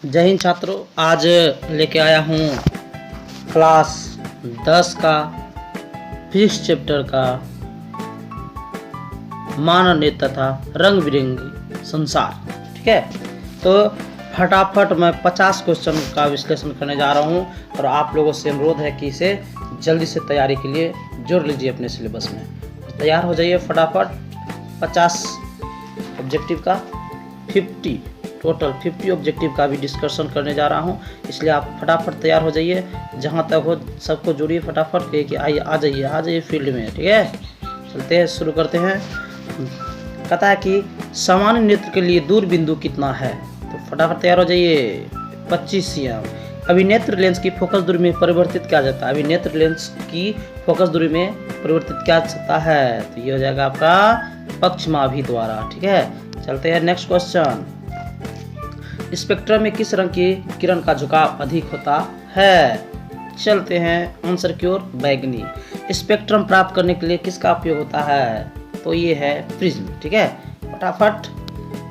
जय हिंद छात्रों, आज लेके आया हूँ क्लास 10 का फिजिक्स चैप्टर का मानव नेत्र तथा रंग बिरंगी संसार। ठीक है, तो फटाफट मैं 50 क्वेश्चन का विश्लेषण करने जा रहा हूँ और आप लोगों से अनुरोध है कि इसे जल्दी से तैयारी के लिए जोड़ लीजिए अपने सिलेबस में। तैयार हो जाइए फटाफट। 50 ऑब्जेक्टिव का 50 ऑब्जेक्टिव का भी डिस्कशन करने जा रहा हूं, इसलिए आप फटाफट तैयार हो जाइए। जहां तक हो सबको जोड़िए फटाफट कि आइए आ जाइए फील्ड में। ठीक है, चलते हैं, शुरू करते हैं। कहता है कि सामान्य नेत्र के लिए दूर बिंदु कितना है, तो फटाफट तैयार हो जाइए। 25 cm। अभिनेत्र लेंस की फोकस दूरी में परिवर्तित किया जाता है। अभिनेत्र लेंस की फोकस दूरी में परिवर्तित किया जाता है, तो ये हो जाएगा आपका पक्षमाभि द्वारा। ठीक है, चलते हैं नेक्स्ट क्वेश्चन। स्पेक्ट्रम में किस रंग की किरण का झुकाव अधिक होता है? चलते हैं आंसर की ओर, बैगनी। स्पेक्ट्रम प्राप्त करने के लिए किसका उपयोग होता है? तो ये है प्रिज्म। ठीक है, फटाफट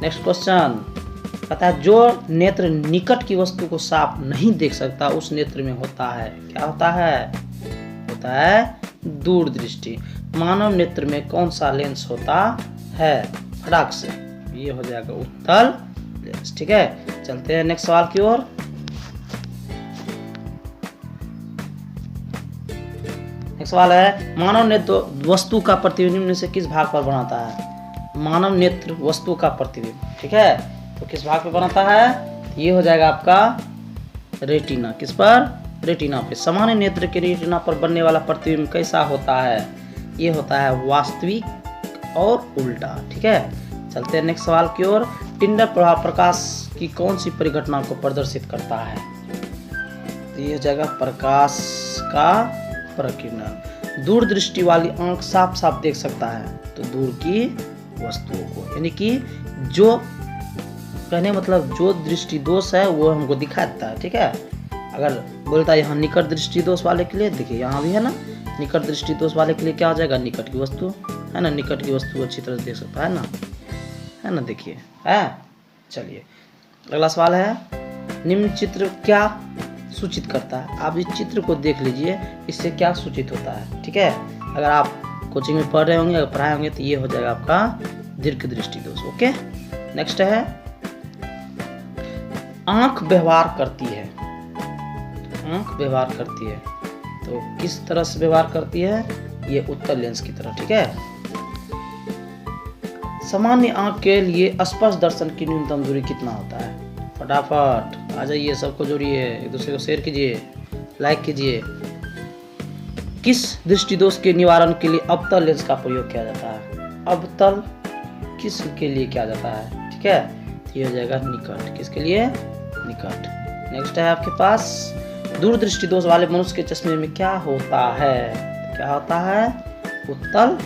नेक्स्ट क्वेश्चन। कहता है जो नेत्र निकट की वस्तु को साफ नहीं देख सकता उस नेत्र में होता है, क्या होता है? होता है दूरदृष्टि। मानव नेत्र में कौन सा लेंस होता है? फटाक से, ये हो जाएगा उत्तल लेंस। ठीक है, चलते हैं नेक्स्ट सवाल की ओर। नेक्स्ट सवाल है, मानव नेत्र वस्तु का प्रतिबिंब में से किस भाग पर बनाता है? मानव नेत्र वस्तु का प्रतिबिंब। ठीक है, तो किस भाग पर बनाता है? ये हो जाएगा आपका रेटिना। किस पर? रेटिना पे। सामान्य नेत्र के रेटिना पर बनने वाला प्रतिबिंब कैसा होता है? ये होता है वास्तविक और उल्टा। ठीक है, चलते हैं नेक्स्ट सवाल की ओर। टिंडर प्रभाव प्रकाश की कौन सी परिघटना को प्रदर्शित करता है? तो ये हो जाएगा प्रकाश का प्रकीर्णन। दूरदृष्टि वाली आंख साफ साफ देख सकता है तो दूर की वस्तुओं को, यानी कि जो कहने मतलब जो दृष्टि दोष है वो हमको दिखा देता है। ठीक है, अगर बोलता है यहाँ निकट दृष्टि दोष वाले के लिए, देखिए यहाँ भी है ना, निकट दृष्टि दोष वाले के लिए क्या हो जाएगा? निकट की वस्तु है ना, निकट की वस्तु अच्छी तरह से देख सकता है ना, देखिए है। चलिए अगला सवाल है, निम्न चित्र क्या सूचित करता है? आप इस चित्र को देख लीजिए, इससे क्या सूचित होता है? ठीक है, अगर आप कोचिंग में पढ़ रहे होंगे, अगर पढ़ाए होंगे तो ये हो जाएगा आपका दीर्घ दृष्टि दोष। ओके, नेक्स्ट है, आंख व्यवहार करती है। आंख व्यवहार करती है तो किस तरह से व्यवहार करती है? ये उत्तल लेंस की तरह। ठीक है, सामान्य आंख के लिए स्पर्श दर्शन की न्यूनतम दूरी कितना होता है? फटाफट आ जाइए, सबको जोड़िए, एक दूसरे को शेयर कीजिए, लाइक कीजिए। किस दृष्टि दोष के निवारण के लिए अवतल लेंस का प्रयोग किया जाता है? अवतल किस के लिए किया जाता है? ठीक है, तो ये हो जाएगा निकट। किसके लिए? निकट। नेक्स्ट है आपके पास, दूरदृष्टि दोष वाले मनुष्य के चश्मे में क्या होता है? क्या होता है? उत्तल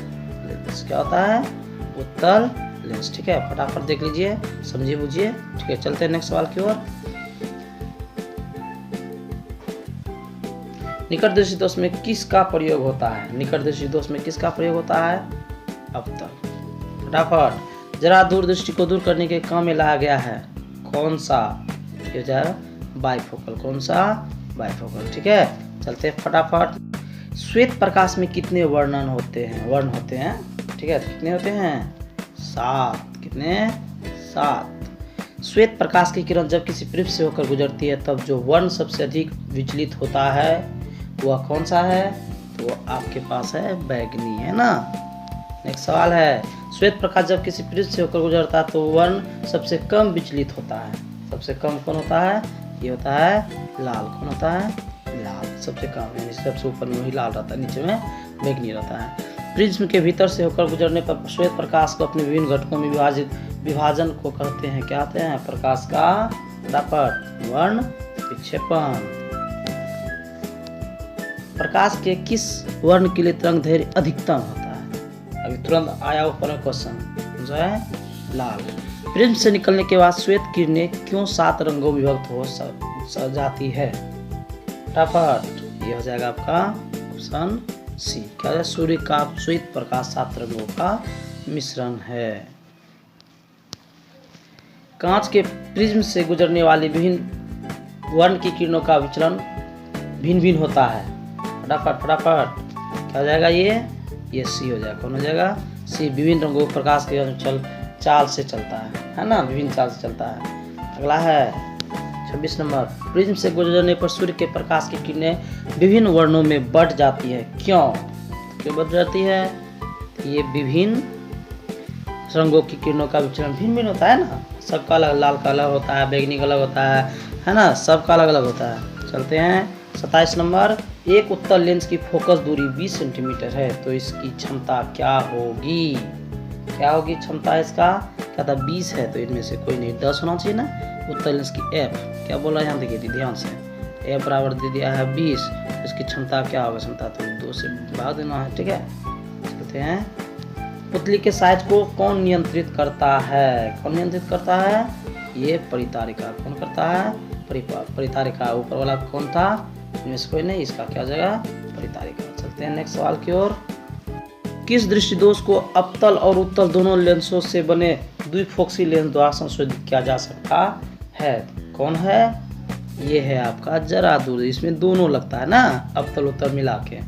लेंस। क्या होता है? उत्तल लेंस। ठीक है, फटाफट देख लीजिए, समझिए बुझिए। ठीक है, चलते हैं नेक्स्ट सवाल की ओर। निकट दृष्टि दोष में किसका प्रयोग होता है? निकट दृष्टि दोष में किसका प्रयोग होता है? अवतल। फटाफट, जरा दूरदृष्टि को दूर करने के काम में लाया गया है, कौन सा? ये जाएगा बाइफोकल। कौन सा? बाइफोकल। ठीक है, चलते हैं फटाफट। श्वेत प्रकाश में कितने वर्ण होते हैं? ठीक है, कितने होते हैं? 7। कितने? 7। श्वेत प्रकाश की किरण जब किसी पृष्ठ से होकर गुजरती है तब जो वर्ण सबसे अधिक विचलित होता है वह कौन सा है? तो आपके पास है बैगनी, है ना। नेक्स्ट सवाल है, श्वेत प्रकाश जब किसी पृष्ठ से होकर गुजरता है तो वर्ण सबसे कम विचलित होता है। सबसे कम कौन होता है? ये होता है लाल। कौन होता है? लाल। सबसे कम, यानी सबसे ऊपर में वही लाल रहता है, नीचे में बैगनी रहता है। प्रिज्म के भीतर से होकर गुजरने पर श्वेत प्रकाश को अपने विभिन्न घटकों में विभाजन को कहते हैं, क्या कहते हैं? प्रकाश का फटाफट वर्ण विक्षेपण। प्रकाश के किस वर्ण के लिए तरंग दैर्घ्य अधिकतम होता है? अभी तुरंत आया ऊपर क्वेश्चन, जो है लाल। प्रिज्म से निकलने के बाद श्वेत किरणें क्यों 7 रंगों में विभक्त हो जाती है? फटाफट, ये हो जाएगा आपका ऑप्शन सी। क्या है? सूर्य का श्वेत प्रकाश 7 रंगों का मिश्रण है। कांच के प्रिज्म से गुजरने वाली विभिन्न वर्ण की किरणों का विचलन भिन्न भिन्न होता है। फटाफट फटाफट क्या हो जाएगा ये सी हो जाएगा। कौन हो जाएगा? सी। विभिन्न रंगों प्रकाश के चाल से चलता है ना, विभिन्न चाल से चलता है। अगला है 26 नंबर। प्रिज्म से गुजरने पर सूर्य के प्रकाश की किरणें विभिन्न वर्णों में बट जाती है। क्यों बट जाती है? ये विभिन्न रंगों की किरणों का विचलन भिन्न भिन्न होता है ना, सबका अलग, लाल का अलग होता है, बैगनी का अलग होता है ना, सबका अलग अलग होता है। चलते हैं 27 नंबर। एक उत्तल लेंस की फोकस दूरी 20 सेंटीमीटर है, तो इसकी क्षमता क्या होगी? क्या होगी क्षमता इसका? क्या था? 20 है, तो इनमें से कोई नहीं 10 होना चाहिए ना। उत्तल लेंस की एफ क्या बोला यहाँ देखिए ध्यान से, एफ बराबर दे दिया है 20, तो इसकी क्षमता क्या होगा? क्षमता तो 2 से भाग देना है। ठीक है, चलते हैं। पुतली के साइज को कौन नियंत्रित करता है? कौन नियंत्रित करता है? ये परितारिका। कौन करता है? परितारिका। ऊपर वाला कौन था? इनमें से कोई नहीं, इसका क्या हो जाएगा? परितारिका। चलते हैं नेक्स्ट सवाल की ओर। किस दृष्टि दोष को अवतल और उत्तल दोनों लेंसों से बने द्विफोक्सी लेंस द्वारा संशोधित किया जा सकता है? कौन है? ये है आपका जरा दूर। इसमें दोनों लगता है ना, अवतल उत्तल मिला के।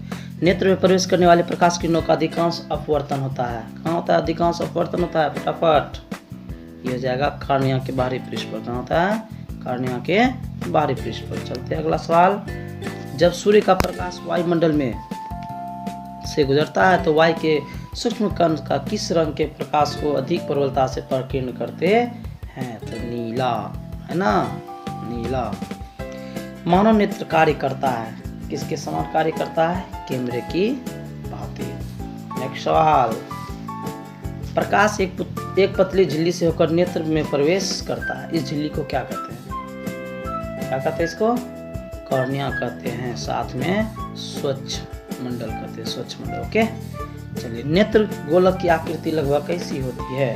नेत्र में प्रवेश करने वाले प्रकाश किरणों का अधिकांश अपवर्तन होता है। कहाँ होता है अधिकांश अपवर्तन होता है? फटाफट ये हो जाएगा कार्निया के बाहरी पृष्ठ पर। कहाँ होता है? कार्निया के बाहरी पृष्ठ पर। चलते हैं अगला सवाल। जब सूर्य का प्रकाश वायुमंडल में से गुजरता है तो वायु के सूक्ष्म कण का किस रंग के प्रकाश को अधिक प्रबलता से प्रकीर्ण करते हैं? तो नीला, है ना, नीला। मानव नेत्र कार्य करता है किसके समान कार्य करता है? कैमरे की भांति। नेक्स्ट सवाल। प्रकाश एक पतली झिल्ली से होकर नेत्र में प्रवेश करता है, इस झिल्ली को क्या कहते हैं? क्या कहते हैं इसको? कॉर्निया कहते हैं, साथ में स्वच्छ मंडल कहते हैं, स्वच्छ मंडल। ओके, चलिए। नेत्र गोलक की आकृति लगभग कैसी होती है?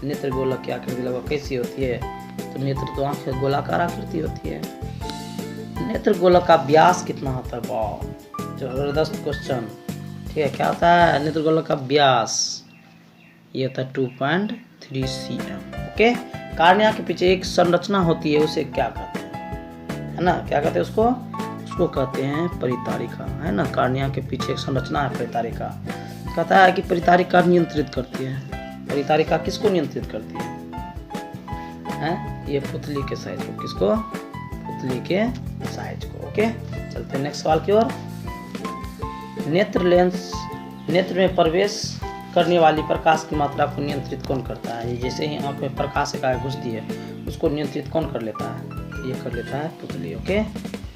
नेत्र गोलक की आकृति लगभग कैसी होती है? तो नेत्र तो आंख गोलाकार आकृति होती है। नेत्र गोलक का व्यास कितना होता है? वाह, जबरदस्त क्वेश्चन। ठीक है, क्या होता है नेत्र गोलक का व्यास? ये होता है 2.3 cm। ओके, कार्निया के पीछे एक संरचना होती है, उसे क्या कहते हैं? है ना, क्या कहते हैं उसको? उसको कहते हैं परितारिका, है ना। कार्निया के पीछे एक संरचना है परितारिका। कहता है कि परितारिका नियंत्रित करती है। परितारिका किसको नियंत्रित करती है? ये पुतली के साइज को। किसको? पुतली के साइज को। ओके, चलते हैं नेक्स्ट सवाल की ओर। नेत्र में प्रवेश करने वाली प्रकाश की मात्रा को नियंत्रित कौन करता है? जैसे ही आंख में प्रकाश एकाएक घुसती है, उसको नियंत्रित कौन कर लेता है? ये कर लेता है पुतली। ओके,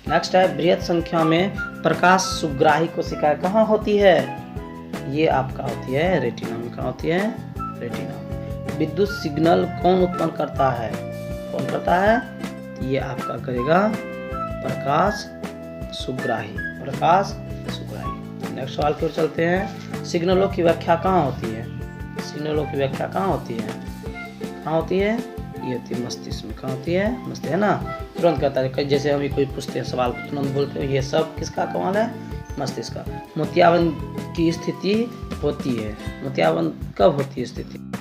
नेक्स्ट है। बृहत संख्या में प्रकाश सुग्राही कोशिकाएं कहाँ होती है? ये आपका होती है रेटिना में। कहाँ होती है? रेटिना में। विद्युत सिग्नल कौन उत्पन्न करता है? कौन करता है? ये आपका करेगा प्रकाश सुग्राही। प्रकाश सुग्राही। नेक्स्ट सवाल की ओर चलते हैं। सिग्नलों की व्याख्या कहाँ होती है? सिग्नलों की व्याख्या कहाँ होती है? कहाँ होती है? ये होती है मस्तिष्क में। कहाँ होती है? मस्तिष्क, है ना। तुरंत कहता है, जैसे हम कोई पूछते हैं सवाल को तुरंत बोलते हैं, ये सब किसका कमाल है? मस्तिष्क का। मोतियाबिंद की स्थिति होती है। मोतियाबिंद कब होती है स्थिति?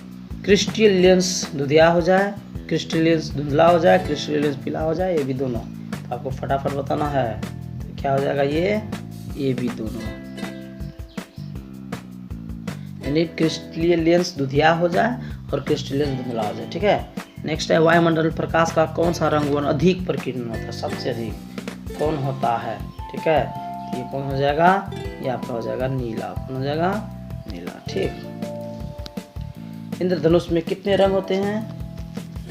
क्रिस्टल लेंस धुंधिया हो जाए, क्रिस्टल लेंस धुंधला हो जाए, क्रिस्टल लेंस पीला हो जाए, ये भी दोनों। तो आपको फटाफट बताना है, तो क्या हो जाएगा? ये भी दोनों, यानी क्रिस्टल लेंस धुंधिया हो जाए और क्रिस्टल लेंस धुंधला हो जाए। ठीक है, नेक्स्ट है। वायुमंडल प्रकाश का कौन सा रंग वर्ण अधिक प्रकीर्ण होता है? सबसे अधिक कौन होता है? ठीक है, ये कौन हो जाएगा? ये आपका हो जाएगा नीला। कौन हो जाएगा? नीला। ठीक। इंद्रधनुष में कितने रंग होते हैं?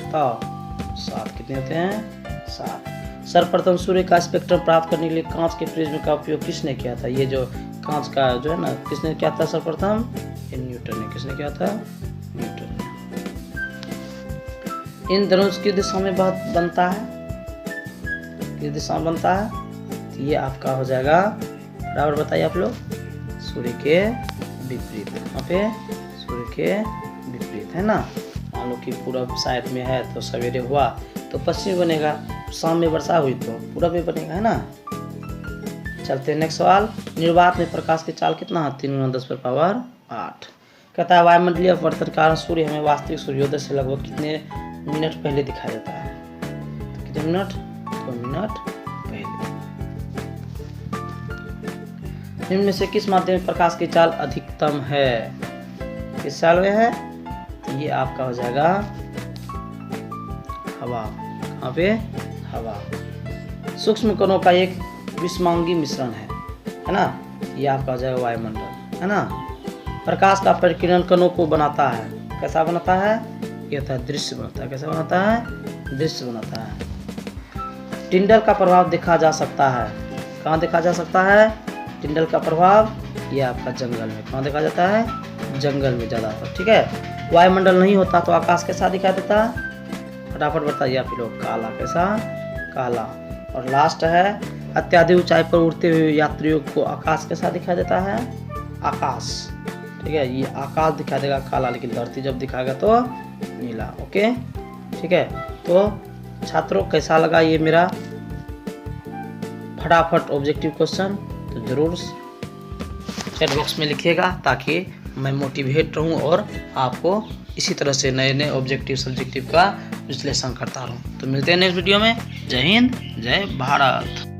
तो 7। कितने होते हैं? 7। सर्वप्रथम सूर्य का स्पेक्ट्रम प्राप्त करने के लिए कांच के प्रिज्म का उपयोग किसने किया था? ये जो कांच का जो है ना, किसने किया था सर्वप्रथम? ये न्यूटन ने। किसने किया था? न्यूटन ने। इंद्रधनुष किस दिशा में बनता है? किस दिशा में बनता है? तो ये आपका हो जाएगा, बराबर बताइए आप लोग, सूर्य के विपरीत। वहाँ पे सूर्य के विपरीत, है ना। मान लो कि पूरब साइड में है तो सवेरे हुआ तो पश्चिम बनेगा, शाम में वर्षा हुई तो पूरब में बनेगा, है ना। चलते हैं नेक्स्ट सवाल। निर्वात में प्रकाश की चाल कितना है? 3×10⁸ कहता है वायुमंडलीय अपवर्तन के कारण सूर्य हमें वास्तविक सूर्योदय से लगभग कितने मिनट पहले दिखाई देता है? तो कितने मिनट? 2 मिनट पहले। निम्न में से किस माध्यम में प्रकाश की चाल अधिकतम है? किस चाल में है? तो ये आपका हो जाएगा हवा। कहाँ पे? हवा। सूक्ष्म कणों का एक विषमांगी मिश्रण है ना? ये आपका हो जाएगा वायुमंडल, है ना? प्रकाश का परिकिरण कणों को बनाता है। कैसा बनाता है? ये होता है दृश्य बनाता है। कैसा बनाता है? दृश्य बनाता है। टिंडल का प्रभाव देखा जा सकता है। कहाँ देखा जा सकता है टिंडल का प्रभाव? ये आपका जंगल में। कहाँ देखा जाता है? जंगल में ज़्यादातर। ठीक है। वायुमंडल नहीं होता तो आकाश कैसा दिखाई देता है? फटाफट बताइए आप लोग। काला। कैसा? काला। और लास्ट है, अत्याधिक ऊंचाई पर उड़ते हुए यात्रियों को आकाश कैसा दिखाई देता है? आकाश। ठीक है, ये आकाश दिखाई देगा काला, लेकिन धरती जब दिखाएगा तो नीला। ओके, ठीक है। तो छात्रों कैसा लगा ये मेरा फटाफट ऑब्जेक्टिव क्वेश्चन? तो जरूर चैट बॉक्स में लिखिएगा ताकि मैं मोटिवेट रहूं और आपको इसी तरह से नए नए ऑब्जेक्टिव सब्जेक्टिव का विश्लेषण करता रहूं। तो मिलते हैं नेक्स्ट वीडियो में। जय हिंद, जय भारत।